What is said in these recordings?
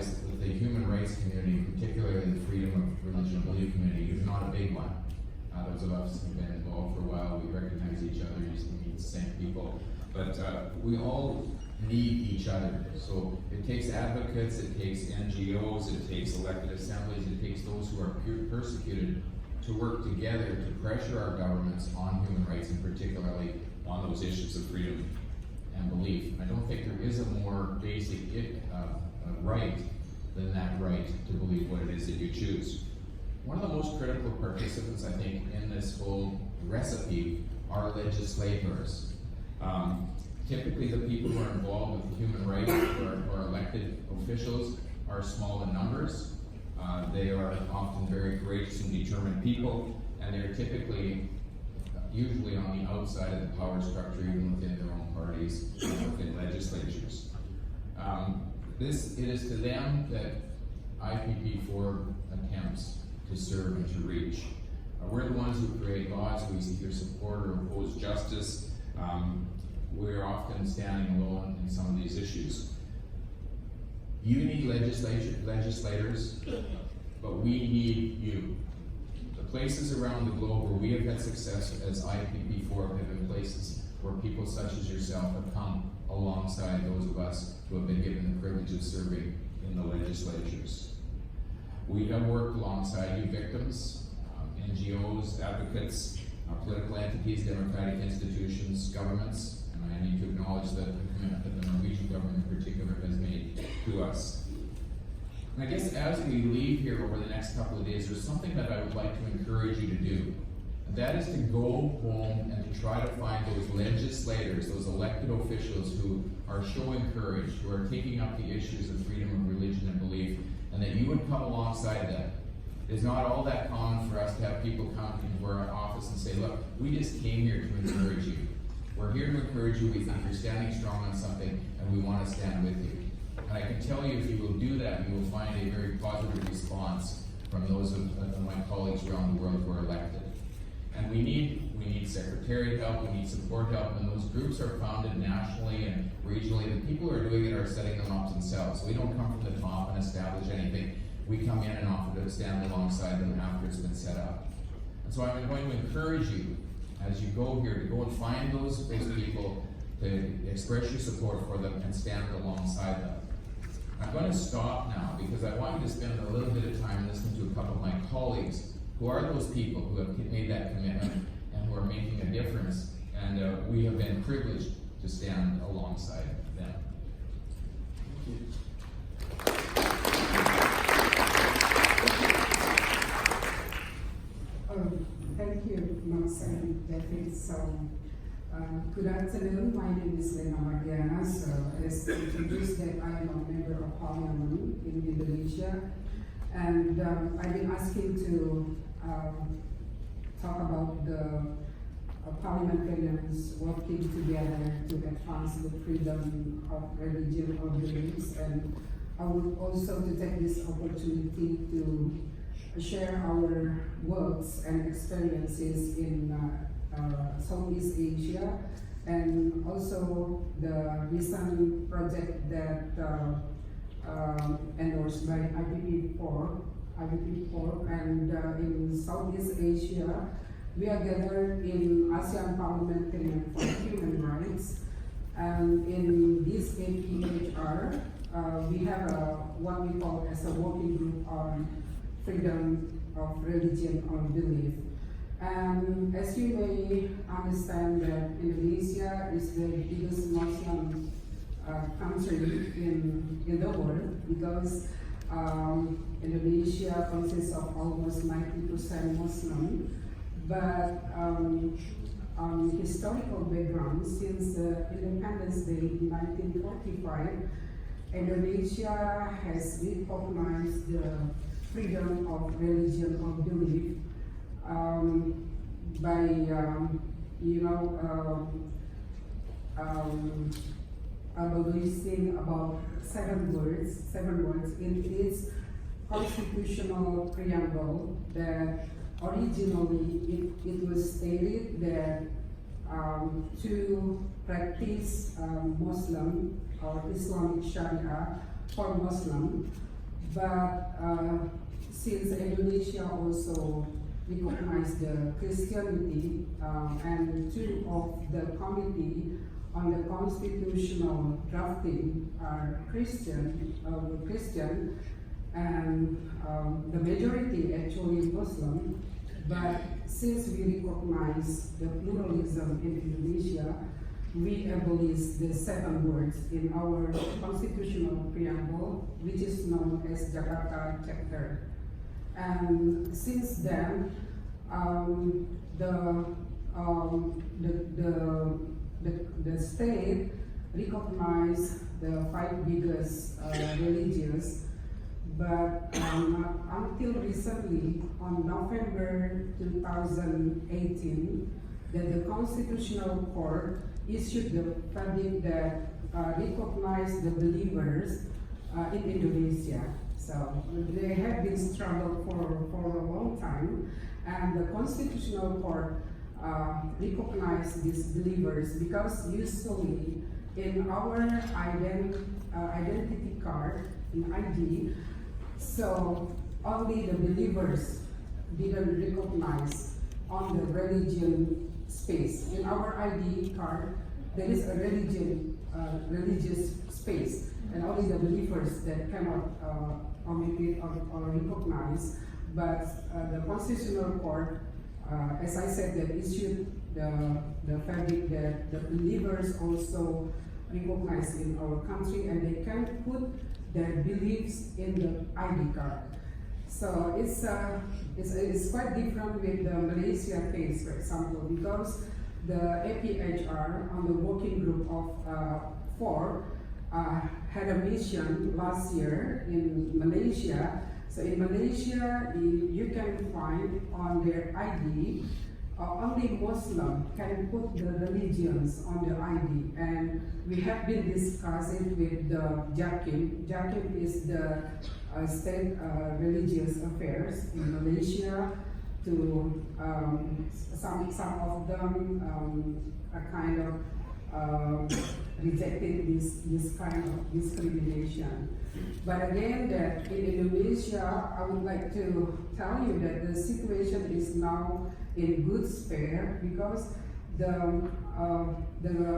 realize that the human rights community, particularly the freedom of religion and belief community, is not a big one. Those of us who have been involved for a while, we recognize each other, we meet the same people. But we all need each other. So it takes advocates, it takes NGOs, it takes elected assemblies, it takes those who are persecuted to work together to pressure our governments on human rights, and particularly on those issues of freedom and belief. I don't think there is a more basic right than that right to believe what it is that you choose. One of the most critical participants, I think, in this whole recipe are legislators. Typically, the people who are involved with human rights or elected officials are small in numbers. They are often very courageous and determined people, and they're typically usually on the outside of the power structure, even within their own parties, within legislatures. It is to them that IPP4 attempts to serve and to reach. We're the ones who create laws, we either support or oppose justice. We're often standing alone in some of these issues. You need legislators, but we need you. The places around the globe where we have had success as IPP4 have been places where people such as yourself have come alongside those of us who have been given the privilege of serving in the legislatures. We have worked alongside you victims, NGOs, advocates, political entities, democratic institutions, governments, and I need to acknowledge that the commitment that the Norwegian government in particular has made to us. And I guess as we leave here over the next couple of days, there's something that I would like to encourage you to do. And that is to go home and to try to find those legislators, those elected officials who are showing courage, who are taking up the issues of freedom of religion and belief, and that you would come alongside them. It's not all that common for us to have people come into our office and say, look, we just came here to encourage you. We're here to encourage you. We think you're standing strong on something, and we want to stand with you. And I can tell you, if you will do that, you will find a very positive response from those of my colleagues around the world who are elected. And we need secretariat help, we need support help, and those groups are founded nationally and regionally. The people who are doing it are setting them up themselves. We don't come from the top and establish anything. We come in and offer to stand alongside them after it's been set up. And so I'm going to encourage you, as you go here, to go and find those people, to express your support for them and stand alongside them. I'm going to stop now because I want you to spend a little bit of time listening to a couple of my colleagues who are those people who have made that commitment and who are making a difference, and we have been privileged to stand alongside them. Thank you. Thank you, Max and David. Good afternoon. My name is Lena Mariana. As introduced, that I am a member of Parliament in Indonesia, and I've been asking to talk about the parliamentarians working together to advance the freedom of religion or beliefs, and I would also to take this opportunity to share our works and experiences in Southeast Asia, and also the recent project that endorsed by IPP4, and in Southeast Asia, we are gathered in ASEAN Parliamentarians for Human Rights, and in this APHR, we have what we call as a working group on freedom of religion or belief. And as you may understand, that Indonesia is the biggest Muslim country in the world, because Indonesia consists of almost 90% Muslim. But on historical background, since Independence Day in 1945, Indonesia has recognized the freedom of religion or belief by abolishing about seven words in its constitutional preamble, that originally it was stated that to practice Muslim or Islamic Sharia for Muslim, But since Indonesia also recognized the Christianity, and two of the committee on the constitutional drafting are Christian, and the majority actually Muslim. But since we recognize the pluralism in Indonesia, we abolish the 7 words in our constitutional preamble, which is known as Jakarta Chapter. And since then, the state recognized the 5 biggest religions, but not until recently, on November 2018, that the Constitutional Court issued the verdict that recognized the believers in Indonesia. So they have been struggled for a long time, and the Constitutional Court recognized these believers because usually in our identity card, in ID, so only the believers didn't recognize on the religion space. In our ID card, there is a religious space, and only the believers that cannot omit it or recognize. But the Constitutional Court, as I said, that issued the verdict that the believers also recognized in our country, and they can put their beliefs in the ID card. So it's quite different with the Malaysia case, for example, because the APHR on the working group of 4 had a mission last year in Malaysia. So in Malaysia, you can find on their ID, only Muslim can put the religions on the ID. And we have been discussing with the JAKIM. JAKIM is the state religious affairs in Malaysia. To some of them are kind of rejected this kind of discrimination. But again, that in Indonesia, I would like to tell you that the situation is now in good spare because the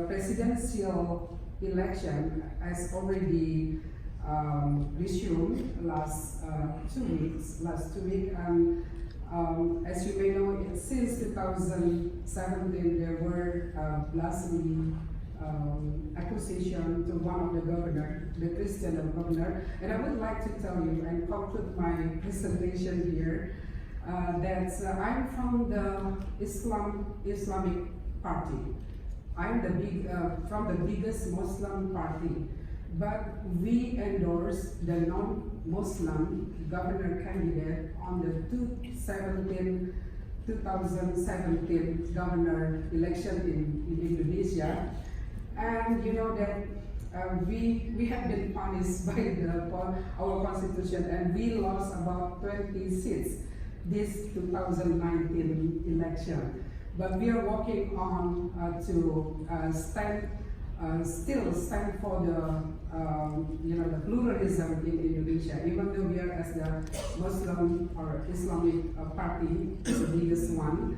presidential election has already resumed last 2 weeks. And as you may know, since 2017 there were blasphemy accusation to one of the governor, the Christian governor. And I would like to tell you and conclude my presentation here that I'm from the Islamic party. I'm from the biggest Muslim party, but we endorse the non-Muslim governor candidate on the 2017 governor election in Indonesia. And you know that we have been punished by our constitution, and we lost about 20 seats this 2019 election. But we are working on to still stand for the pluralism in Indonesia. Even though we are as the Muslim or Islamic party, the biggest one,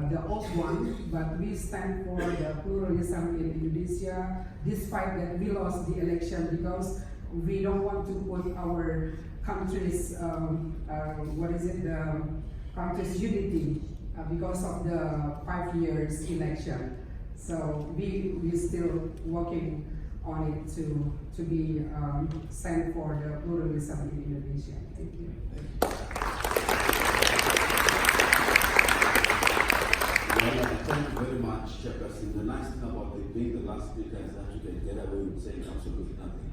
the old one, but we stand for the pluralism in Indonesia, despite that we lost the election because we don't want to put our country's country's unity because of the 5 years election. So we still working on it to be stand for the pluralism in Indonesia. Thank you. Thank you very much, Chairperson. The nice thing about being the last speaker is that you can get away with saying absolutely nothing.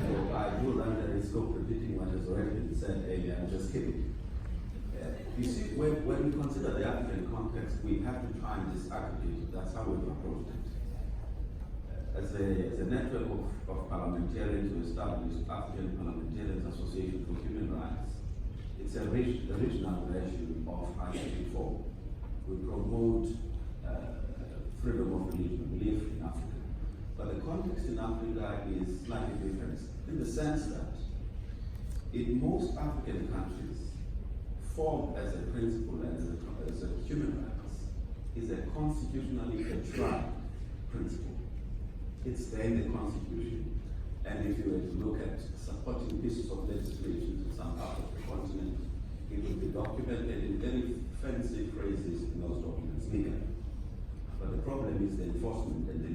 So I do run the risk of repeating what has already been said earlier. I'm just kidding. You see, when we consider the African context, we have to try and disaggregate it. That's how we've approached it. As a network of parliamentarians who established African Parliamentarians Association for Human Rights, it's the regional version of I-34. We promote freedom of religion, belief in Africa. But the context in Africa is slightly different in the sense that in most African countries, form as a principle, as a human rights, is a constitutionally prescribed principle. It's there in the Constitution. And if you were to look at supporting pieces of legislation in some part of the continent, it will be documented in very fancy phrases in those documents, legally. But the problem is the enforcement and the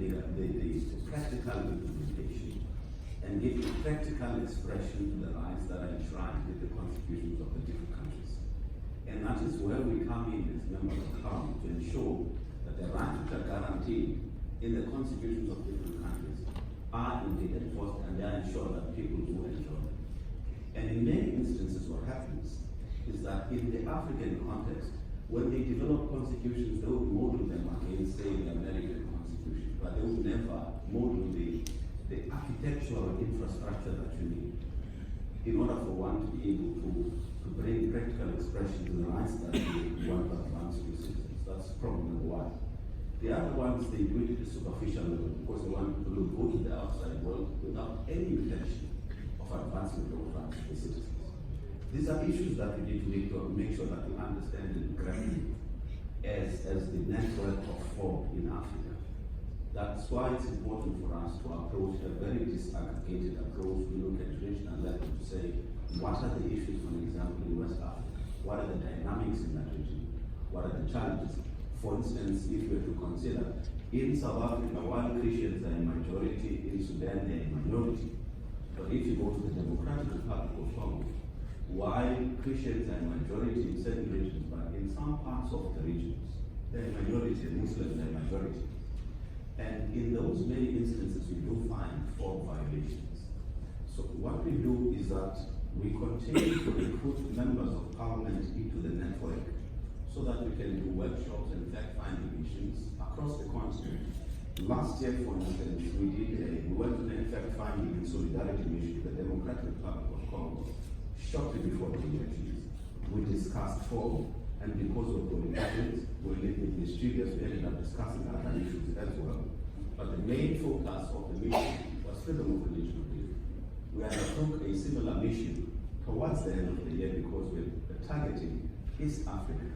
practical implementation, and giving practical expression to the rights that are enshrined in the constitutions of the different countries. And that is where we come in as members of Parliament to ensure that the rights which are guaranteed in the constitutions of different countries are indeed enforced, and they are ensured that people do enjoy them. And in many instances what happens is that in the African context, when they develop constitutions, they would model them against, say, the American constitution, but they would never model the architectural infrastructure that you need in order for one to be able to bring practical expression to the rights that you want to advance to citizens. That's problem number one. The other ones, they do it at a superficial level because they want to look good in the outside world without any intention of advancement or rights to the citizens. These are issues that we need to make sure that we understand and grasp as the network of form in Africa. That's why it's important for us to approach a very disaggregated approach. We look at regional level to say, what are the issues, for example, in West Africa? What are the dynamics in that region? What are the challenges? For instance, if we were to consider, in South Africa, while Christians are a majority, in Sudan they are a minority. But if you go to the Democratic Republic of Congo, while Christians are a majority in certain regions, but in some parts of the regions, they're a minority, Muslims are a majority. And in those many instances, we do find form violations. So what we do is that we continue to recruit members of Parliament into the network so that we can do workshops and fact-finding missions across the continent. Last year, for instance, we went to the fact-finding and solidarity mission to the Democratic Republic of Congo shortly before the elections. We discussed form, and because of the elections, we lived in the studios, we ended up discussing other issues as well. But the main focus of the mission was freedom of religion. We undertook a similar mission towards the end of the year because we're targeting East Africa.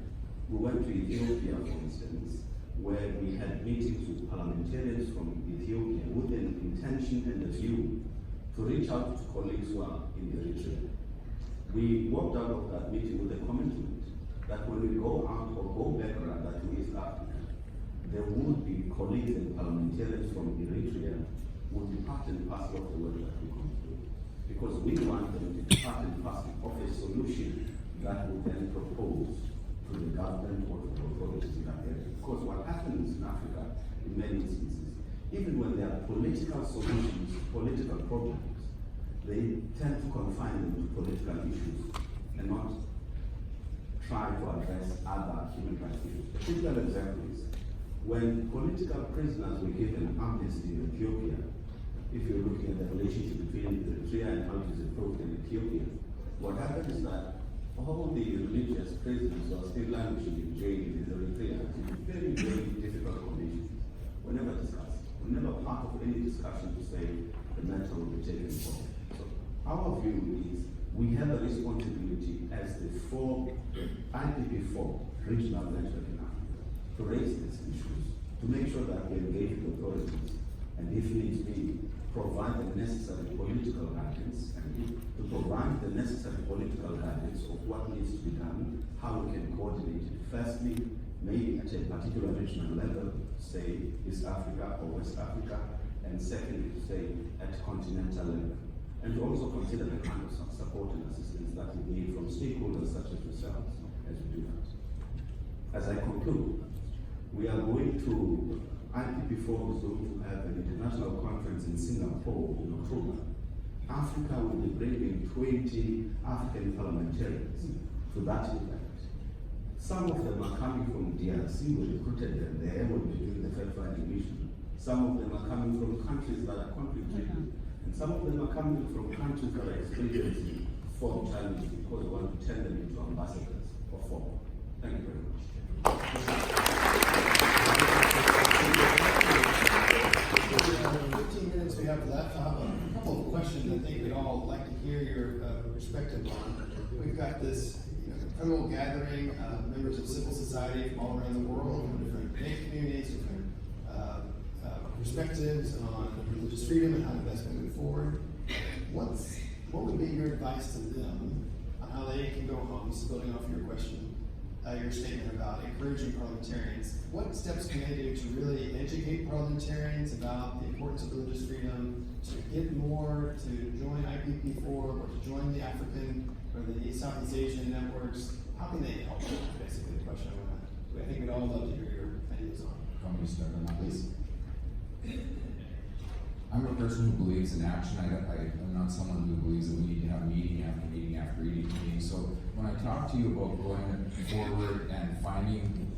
We went to Ethiopia, for instance, where we had meetings with parliamentarians from Ethiopia with an intention and a view to reach out to colleagues who are in Eritrea. We walked out of that meeting with a commitment that when we go out or go back rather to East Africa, there would be colleagues and parliamentarians from Eritrea who would be part and parcel of the work that we come through. Because we want them to be part and parcel of a solution that we then propose to the government or to the authorities in that area. Because what happens in Africa, in many instances, even when there are political solutions, political problems, they tend to confine them to political issues and not try to address other human rights issues. A typical example is when political prisoners were given amnesty in Ethiopia. If you're looking at the relationship between Eritrea and how it is approached in Ethiopia, what happened is that all the religious prisoners are still languishing in jail in Eritrea in very, very difficult conditions. We're never discussed. We're never part of any discussion to say the matter will be taken forward. So our view is we have a responsibility as the IPP4 regional network in Africa to raise these issues, to make sure that we engage with authorities, and if needs be, provide the necessary political guidance, and to provide the necessary political guidance of what needs to be done, how we can coordinate it. Firstly, maybe at a particular regional level, say East Africa or West Africa, and secondly, say at continental level. And to also consider the kind of support and assistance that we need from stakeholders such as yourselves as we do that. As I conclude, we are going to IPP4 is going to have an international conference in Singapore in October. Africa will be bringing 20 African parliamentarians to that event. Some of them are coming from DRC, we recruited them there, will be doing the fact-finding mission. Some of them are coming from countries that are conflict-ridden, and some of them are coming from countries that are experiencing foreign challenges because we want to turn them into ambassadors for foreign. Thank you very much. Thank you. 15 minutes we have left, I have a couple of questions I think we'd all like to hear your perspective on. We've got this incredible gathering of members of civil society from all around the world, from different faith communities, different perspectives on religious freedom and how to best move forward. What would be your advice to them on how they can go home, so building off your question, your statement about encouraging parliamentarians? What steps can they do to really educate parliamentarians about the importance of religious freedom, to get more to join IPP4 or to join the African or the Southeast Asian networks? How can they help? Basically, the question I think we'd all love to hear your ideas on. Want me to start on that, please? I'm a person who believes in action. I'm not someone who believes that we need to have meeting after meeting after meeting. So when I talk to you about going forward and finding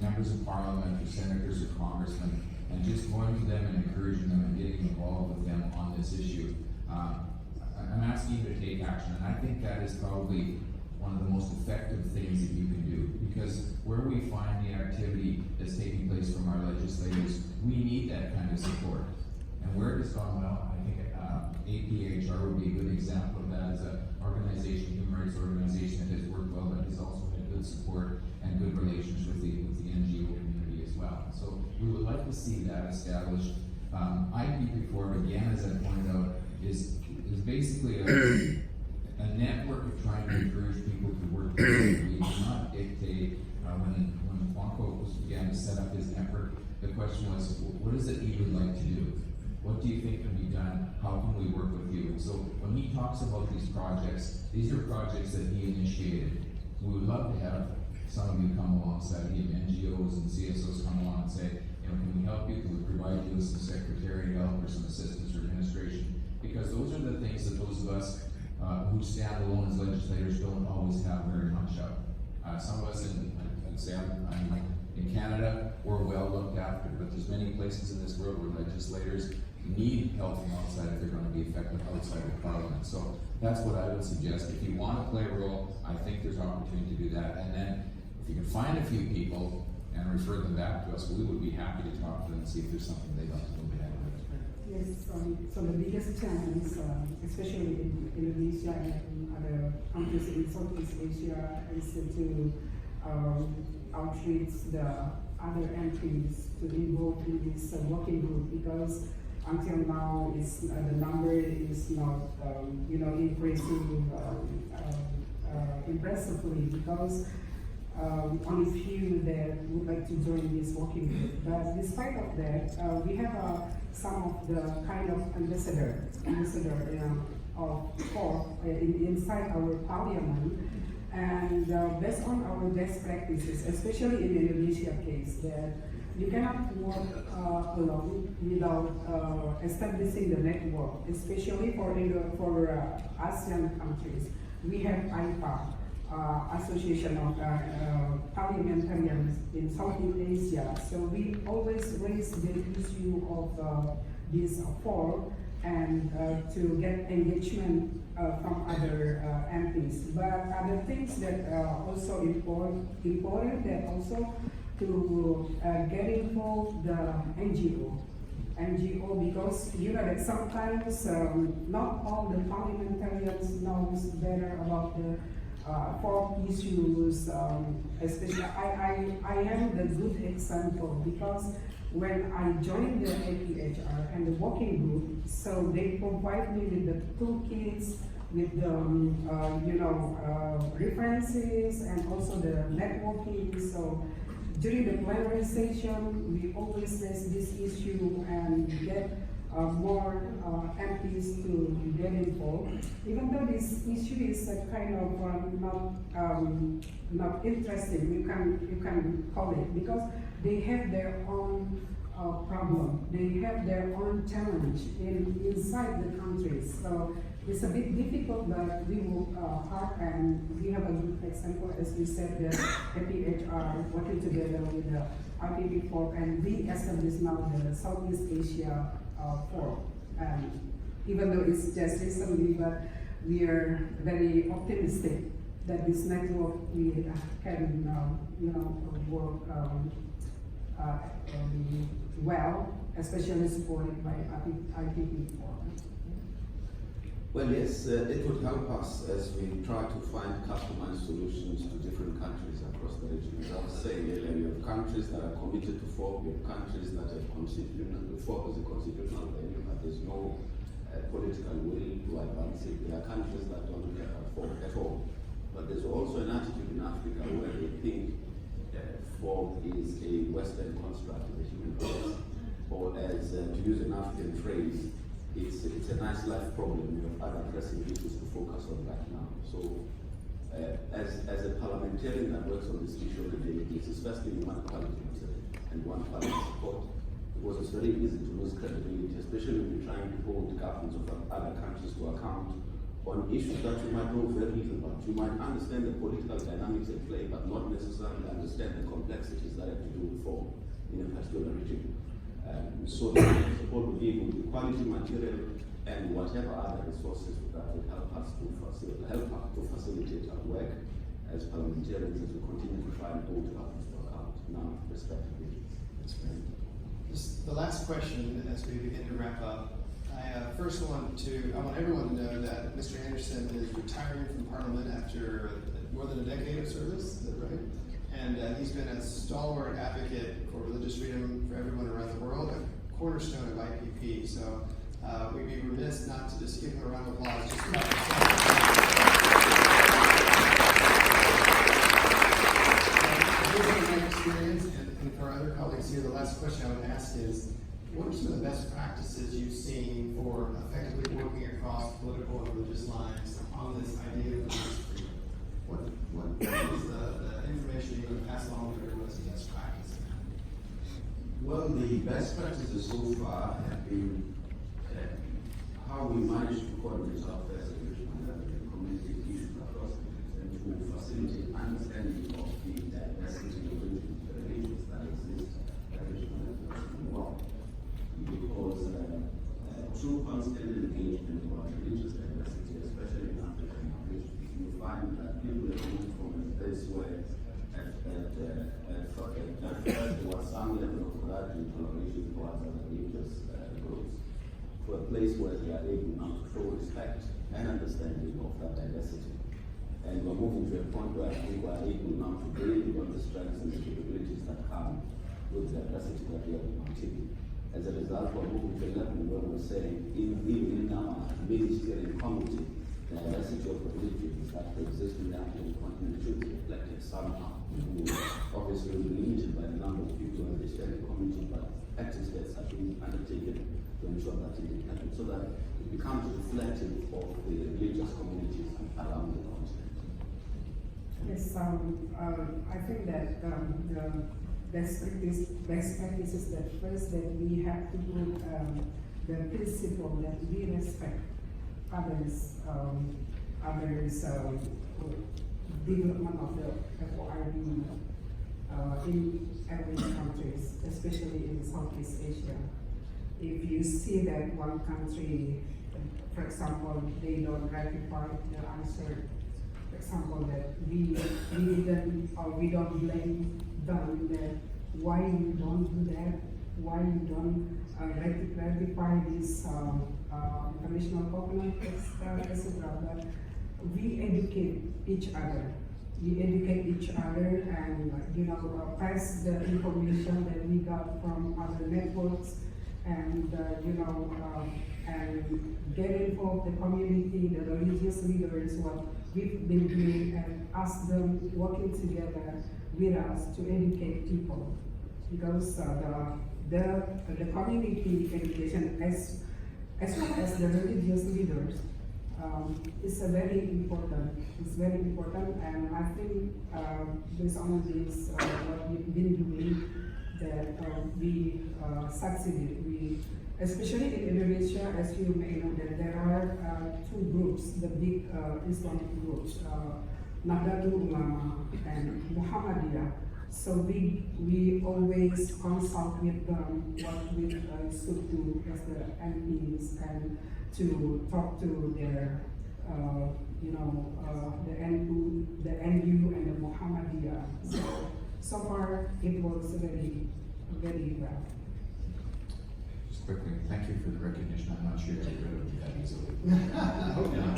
members of parliament or senators or congressmen and just going to them and encouraging them and getting involved with them on this issue, I'm asking you to take action. And I think that is probably one of the most effective things that you can do, because where we find the activity that's taking place from our legislators, we need that kind of support. And where it has gone well, I think APHR would be a good example of that as an organization, human rights organization that has worked well, but has also had good support and good relations with the NGO community as well. So we would like to see that established. IPP4, again, as I pointed out, is basically a network of trying to encourage people to work together. We do not dictate. When Juanco began to set up his network, the question was, what is it you would like to do? What do you think can be done? How can we work with you? And so when he talks about these are projects that he initiated. We would love to have some of you come alongside him, NGOs and CSOs come along and say, can we help you? Can we provide you with some secretarial help or some assistance or administration? Because those are the things that those of us who stand alone as legislators don't always have very much of. Some of us I'd say I'm in Canada, we're well looked after, but there's many places in this world where legislators need help from outside if they're going to be effective outside of Parliament. So that's what I would suggest. If you want to play a role, I think there's opportunity to do that. And then if you can find a few people and refer them back to us, we would be happy to talk to them and see if there's something they'd like to move ahead with. Yes, so the biggest challenge, especially in Indonesia and other countries in Southeast Asia, is to outreach the other entities to involve in this working group, because until now the number is not increasing impressively, because only few that would like to join this working group. But despite of that, we have some of the kind of ambassador inside our parliament, and based on our best practices, especially in the Indonesia case, that you cannot work alone without establishing the network, especially for ASEAN countries. We have IPA, Association of Parliamentarians in Southeast Asia. So we always raise the issue of this forum and to get engagement from other MPs. But other things that are also important that also to get involved the NGO, because that sometimes not all the parliamentarians knows better about the forum issues. Especially, I am the good example, because when I joined the APHR and the working group, so they provide me with the toolkits, with the references, and also the networking. So during the plenary session, we always raise this issue and get more MPs to get involved. Even though this issue is kind of not interesting, you can call it, because they have their own problem. They have their own challenge inside the countries. So it's a bit difficult, but we will hard, and we have a good example, as we said, the APHR working together with the IPP4, and we established now the Southeast Asia Forum. Even though it's just recently, but we are very optimistic that this network we can work well, especially supported by IPP4. Well, yes, it would help us as we try to find customized solutions to different countries across the region. As I was saying earlier, you have countries that are committed to FOB, you have countries that have FOB as a constitutional value, but there's no political will to advance it. There are countries that don't have FOB at all. But there's also an attitude in Africa where they think FOB is a Western construct of the human race, or as to use an African phrase, it's a nice life problem. We have other pressing issues to focus on right now. So, as a parliamentarian that works on this issue on a daily basis, firstly, we want quality and one quality support, because it's very easy to lose credibility, especially when you're trying to hold governments of other countries to account on issues that you might know very little about. You might understand the political dynamics at play, but not necessarily understand the complexities that have to do with form in a particular region. So the support will be with the quality material and whatever other resources that will help us to facilitate our work as parliamentarians as we continue to try and hold governments to account in our respective regions. That's great. Just the last question as we begin to wrap up. I want everyone to know that Mr. Anderson is retiring from Parliament after more than a decade of service. Is that right? And he's been a stalwart advocate for religious freedom for everyone around the world, a cornerstone of IPP. So we'd be remiss not to just give him a round of applause. Just about my experience, and for our other colleagues here, the last question I would ask is, what are some of the best practices you've seen for effectively working across political and religious lines on this idea of religious freedom? What is the information you would pass along to everyone as a best practice? Well, the best practices so far have been how we manage to coordinate our affairs and community issues across and to facilitate understanding of the diversity of religions that exist well. Because through constant engagement about religious diversity, especially in African regions, you find that people are coming from a place where at first there was some level of courage and toleration towards other religious groups, to a place where they are able now to show respect and understanding of that diversity. And we're moving to a point where I think we're able now to build on the strengths and the capabilities that come with the diversity that we have in our team. As a result, we're moving to a level where we're saying, even in our ministerial committee, the diversity of religions that exist in the African continent should be reflected somehow. Obviously, we'll be limited by the number of people in the steering committee, but active steps have been undertaken to ensure that it happens, so that it becomes reflective of the religious communities around the continent. Yes, I think that the best practices that first that we have to put the principle that we respect others, development of the FORD in every countries, especially in Southeast Asia. If you see that one country, for example, they don't ratify the answer, for example, that we didn't or we don't blame them that why you don't do that, why you don't ratify this international covenant, etc. But we educate each other. We educate each other and pass the information that we got from other networks and and get involved the community, the religious leaders, what we've been doing, and ask them working together with us to educate people, because the community education as well as the religious leaders is very important. It's very important, and I think based on this what we've been doing, that we succeeded. We, especially in Indonesia, as you may know, that there are two groups, the big Islamic groups, Nahdlatul Ulama and Muhammadiyah. So we always consult with them what we should do as the MPs and to talk to their the NU and the Muhammadiyah. So far it works very well. Just quickly, thank you for the recognition. I'm not sure I get rid of it that easily. I hope not.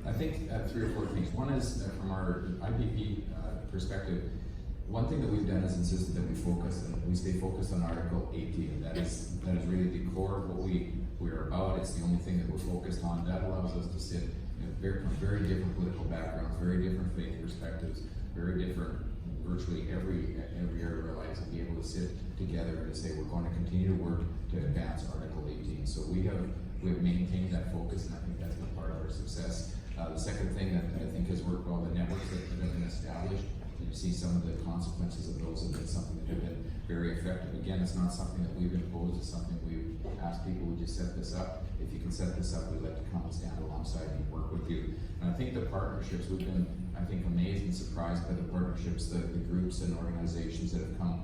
I think 3 or 4 things. One is from our IPP perspective, one thing that we've done is insisted that we focus and we stay focused on Article 18. That is really the core of what we're about. It's the only thing that we're focused on. That allows us to sit from very different political backgrounds, very different faith perspectives, very different, virtually every area of our lives, and be able to sit together and to say we're going to continue to work to advance Article 18. So we have maintained that focus, and I think that's been part of our success. The second thing that I think has worked well, the networks that have been established. You see some of the consequences of those have been something that have been very effective. Again, it's not something that we've imposed, it's something we've asked people, would you set this up? If you can set this up, we'd like to come and stand alongside you and work with you. And I think the partnerships, we've been, I think, amazed and surprised by the partnerships, the groups and organizations that have come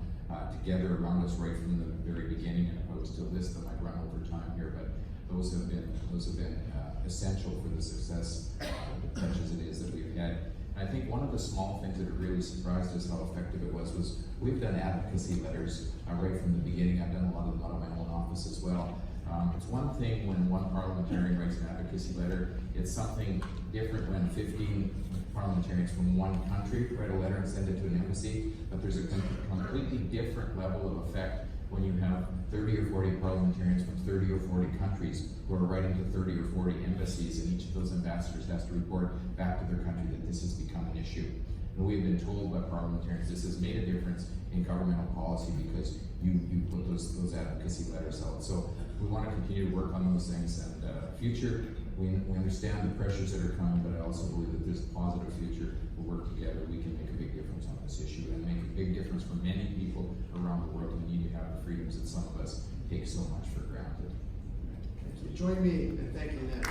together around us right from the very beginning. And if I was to list them, I'd run over time here, but those have been essential for the success, such as it is that we've had. I think one of the small things that really surprised us how effective it was we've done advocacy letters right from the beginning. I've done a lot of them out of my own office as well. It's one thing when one parliamentarian writes an advocacy letter. It's something different when 15 parliamentarians from one country write a letter and send it to an embassy. But there's a completely different level of effect when you have 30 or 40 parliamentarians from 30 or 40 countries who are writing to 30 or 40 embassies, and each of those ambassadors has to report back to their country that this has become an issue. And we've been told by parliamentarians this has made a difference in governmental policy because you put those advocacy letters out. So we want to continue to work on those things, and future, we understand the pressures that are coming, but I also believe that there's a positive future. We'll work together, we can make a big difference on this issue and make a big difference for many people around the world who need to have the freedoms that some of us take so much for granted. Thank you. Join me in thanking them.